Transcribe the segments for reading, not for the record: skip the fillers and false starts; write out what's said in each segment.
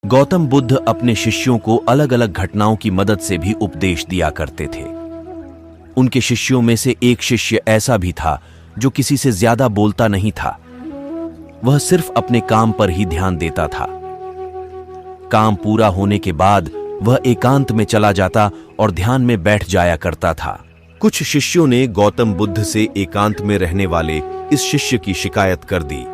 गौतम बुद्ध अपने शिष्यों को अलग अलग घटनाओं की मदद से भी उपदेश दिया करते थे। उनके शिष्यों में से एक शिष्य ऐसा भी था जो किसी से ज्यादा बोलता नहीं था। वह सिर्फ अपने काम पर ही ध्यान देता था। काम पूरा होने के बाद वह एकांत में चला जाता और ध्यान में बैठ जाया करता था। कुछ शिष्यों ने गौतम बुद्ध से एकांत में रहने वाले इस शिष्य की शिकायत कर दी।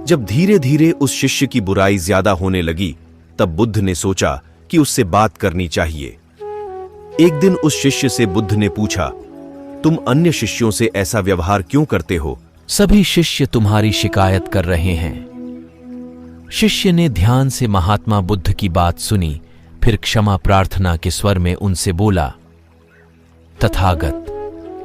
जब धीरे धीरे उस शिष्य की बुराई ज्यादा होने लगी, तब बुद्ध ने सोचा कि उससे बात करनी चाहिए। एक दिन उस शिष्य से बुद्ध ने पूछा, तुम अन्य शिष्यों से ऐसा व्यवहार क्यों करते हो? सभी शिष्य तुम्हारी शिकायत कर रहे हैं। शिष्य ने ध्यान से महात्मा बुद्ध की बात सुनी, फिर क्षमा प्रार्थना के स्वर में उनसे बोला, तथागत,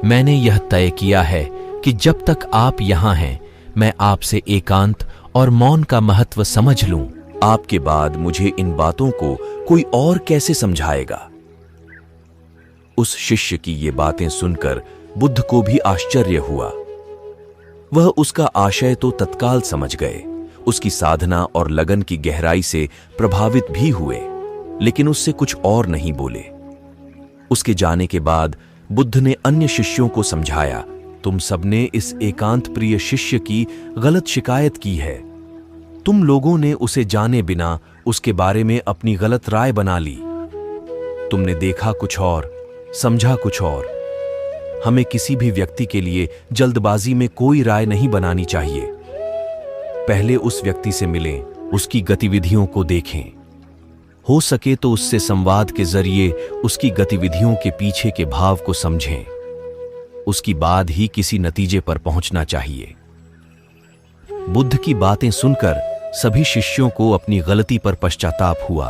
मैंने यह तय किया है कि जब तक आप यहां हैं, मैं आपसे एकांत और मौन का महत्व समझ लूं। आपके बाद मुझे इन बातों को कोई और कैसे समझाएगा? उस शिष्य की ये बातें सुनकर बुद्ध को भी आश्चर्य हुआ। वह उसका आशय तो तत्काल समझ गए, उसकी साधना और लगन की गहराई से प्रभावित भी हुए, लेकिन उससे कुछ और नहीं बोले। उसके जाने के बाद बुद्ध ने अन्य शिष्यों को समझाया, तुम सबने इस एकांत प्रिय शिष्य की गलत शिकायत की है। तुम लोगों ने उसे जाने बिना उसके बारे में अपनी गलत राय बना ली। तुमने देखा कुछ और, समझा कुछ और। हमें किसी भी व्यक्ति के लिए जल्दबाजी में कोई राय नहीं बनानी चाहिए। पहले उस व्यक्ति से मिलें, उसकी गतिविधियों को देखें। हो सके तो उससे संवाद के जरिए उसकी गतिविधियों के पीछे के भाव को समझें। उसकी बाद ही किसी नतीजे पर पहुंचना चाहिए। बुद्ध की बातें सुनकर सभी शिष्यों को अपनी गलती पर पश्चाताप हुआ।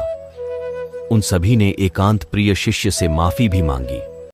उन सभी ने एकांत प्रिय शिष्य से माफी भी मांगी।